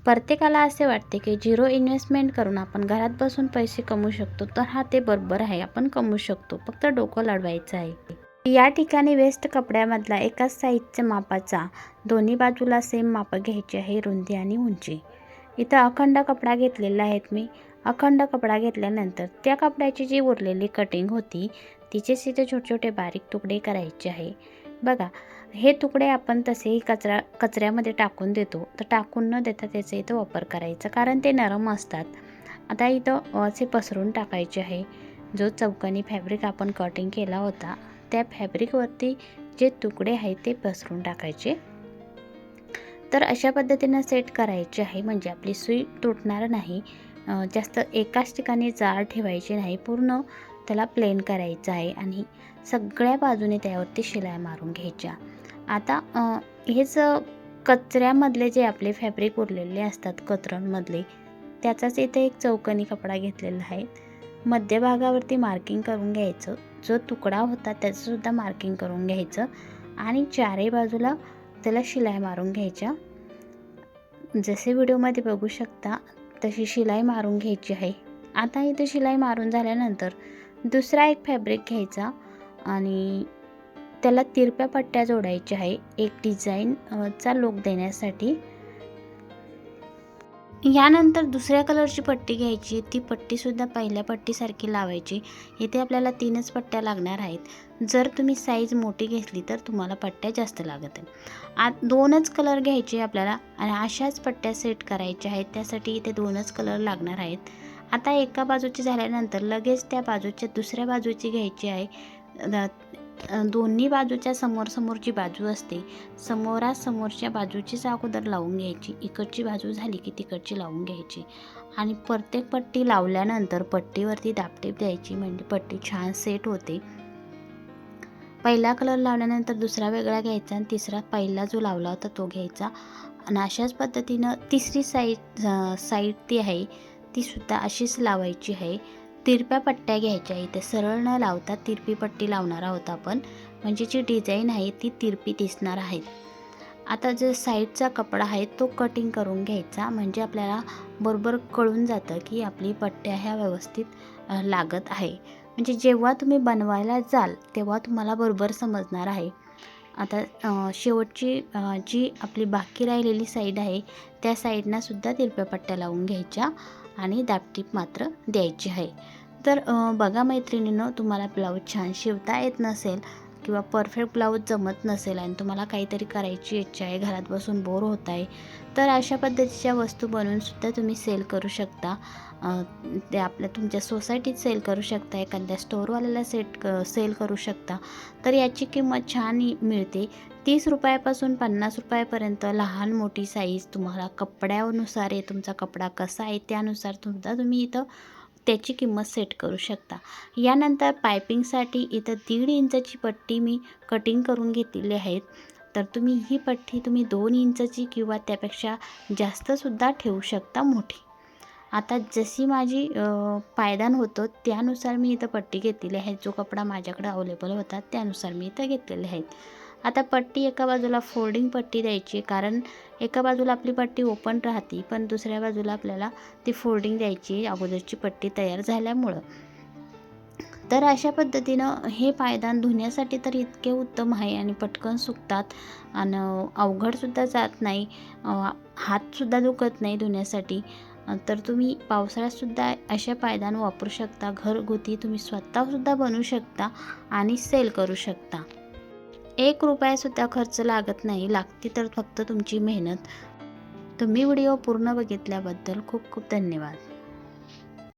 प्रत्येकाला असे वाटते की झिरो इन्व्हेस्टमेंट करून आपण घरात बसून पैसे कमवू शकतो, तर हा ते बरोबर आहे, आपण कमवू शकतो, फक्त डोकं लढवायचं आहे। या ठिकाणी वेस्ट कपड्यामधला एकाच साईजच्या मापाचा दोन्ही बाजूला सेम माप घ्यायची आहे, रुंदी आणि उंची। इथं अखंड कपडा घेतलेला आहे मी। अखंड कपडा घेतल्यानंतर त्या कपड्याची जी उरलेली कटिंग होती तिचेच इथे छोटे छोटे बारीक तुकडे करायचे आहे। बघा, हे तुकडे आपण तसेही कचऱ्यामध्ये टाकून देतो, तर टाकून न देता त्याचा इथं वापर करायचा, कारण ते नरम असतात। आता इथं असे पसरून टाकायचे आहे। जो चौकोनी फॅब्रिक आपण कटिंग केला होता त्या फॅब्रिकवरती जे तुकडे आहेत ते पसरून टाकायचे। तर अशा पद्धतीने सेट करायचे आहे, म्हणजे आपली सुई तुटणार नाही। जास्त एकाच ठिकाणी जाड ठेवायची नाही, पूर्ण त्याला प्लेन करायचं आहे आणि सगळ्या बाजूने त्यावरती शिलाई मारून घ्यायच्या। आता हेच कचऱ्यामधले जे आपले फॅब्रिक उरलेले असतात कतरणमधले, त्याचाच इथे एक चौकोनी कपडा घेतलेला आहे। मध्यभागावरती मार्किंग करून घ्यायचं, जो तुकडा होता त्याचंसुद्धा मार्किंग करून घ्यायचं आणि चारही बाजूला त्याला शिलाई मारून घ्यायच्या। जसे व्हिडिओमध्ये बघू शकता तशी शिलाई मारून घ्यायची आहे। आता इथे शिलाई मारून झाल्यानंतर दुसरा एक फॅब्रिक घ्यायचा आणि त्याला तिरप्या पट्ट्या जोडायच्या आहे, एक डिझाईनचा लुक देण्यासाठी। यानंतर दुसऱ्या कलरची पट्टी घ्यायची, ती पट्टीसुद्धा पहिल्या पट्टीसारखी लावायची। इथे आपल्याला 3च पट्ट्या लागणार आहेत। जर तुम्ही साईज मोठी घेतली तर तुम्हाला पट्ट्या जास्त लागतील। 2च कलर घ्यायचे आपल्याला आणि अशाच पट्ट्या सेट करायच्या आहेत, त्यासाठी इथे 2च कलर लागणार आहेत। आता एका बाजूची झाल्यानंतर लगेच त्या बाजूच्या दुसऱ्या बाजूची घ्यायची आहे। दोन्ही बाजूच्या समोरची बाजू असते, समोरासमोरच्या बाजूचीच अगोदर लावून घ्यायची। इकडची बाजू झाली की तिकडची लावून घ्यायची आणि प्रत्येक पट्टी लावल्यानंतर पट्टीवरती दाबटीप द्यायची, म्हणजे पट्टी छान सेट होते। पहिला कलर लावल्यानंतर दुसरा वेगळा घ्यायचा आणि तिसरा पहिला जो लावला होता तो घ्यायचा आणि अशाच पद्धतीनं तिसरी साईड ती आहे ती सुद्धा अशीच लावायची आहे। तिरप्या पट्ट्या घ्यायच्या, इथे सरळ न लावता तिरपी पट्टी लावणार आहोत आपण, म्हणजे जी डिझाईन आहे ती तिरपी दिसणार आहे। आता जो साईडचा कपडा आहे तो कटिंग करून घ्यायचा, म्हणजे आपल्याला बरोबर कळून जातं की आपली पट्ट्या ह्या व्यवस्थित लागत आहे। म्हणजे जेव्हा तुम्ही बनवायला जाल तेव्हा तुम्हाला बरोबर समजणार आहे। आता शेवटची जी आपली बाकी राहिलेली साईड आहे त्या साईडना सुद्धा तिरप्या पट्ट्या लावून घ्यायच्या आणि दाबटीप मात्र द्यायची आहे। तर बघा मैत्रिणींनो, तुम्हाला ब्लाऊज छान शिवता येत नसेल किंवा परफेक्ट ब्लाऊज जमत नसेल आणि तुम्हाला काहीतरी करायची इच्छा आहे, घरात बसून बोर होत आहे, तर अशा पद्धतीच्या वस्तू बनवून सुद्धा तुम्ही सेल करू शकता। ते तुमच्या सोसायटीत सेल करू शकता, एखाद्या स्टोअरवाल्याला सेल करू शकता। तर याची किंमत छान मिळते, 30 रुपयापासून 50 रुपयापर्यंत। लहान मोठी साईज तुम्हाला कपड्यानुसार आहे, तुमचा कपडा कसा आहे त्यानुसार सुद्धा तुम्ही इथं त्याची किंमत सेट करू शकता। यानंतर पायपिंगसाठी इथं 1.5 इंचाची पट्टी मी कटिंग करून घेतलेली आहे, तर तुम्ही ही पट्टी 2 इंचाची किंवा त्यापेक्षा जास्तसुद्धा ठेवू शकता मोठी। आता जशी माझी पायदान होतं त्यानुसार मी इथं पट्टी घेतलेली आहे, जो कपडा माझ्याकडे अवेलेबल होता त्यानुसार मी इथं घेतलेले आहेत। आता पट्टी एका बाजूला फोल्डिंग पट्टी द्यायची, कारण एका बाजूला आपली पट्टी ओपन राहते पण दुसऱ्या बाजूला आपल्याला ती फोल्डिंग द्यायची अगोदरची पट्टी तयार झाल्यामुळं। तर अशा पद्धतीनं हे पायदान धुण्यासाठी तर इतके उत्तम आहे आणि पटकन सुकतात आणि अवघडसुद्धा जात नाही, हातसुद्धा दुखत नाही धुण्यासाठी। तर तुम्ही पावसाळ्यातसुद्धा अशा पायदान वापरू शकता, घरगुती तुम्ही स्वतःसुद्धा बनवू शकता आणि सेल करू शकता। 1 रुपयासुद्धा खर्च लागत नाही, लागते तर फक्त तुमची मेहनत। तुम्ही व्हिडिओ पूर्ण बघितल्याबद्दल खूप खूप धन्यवाद।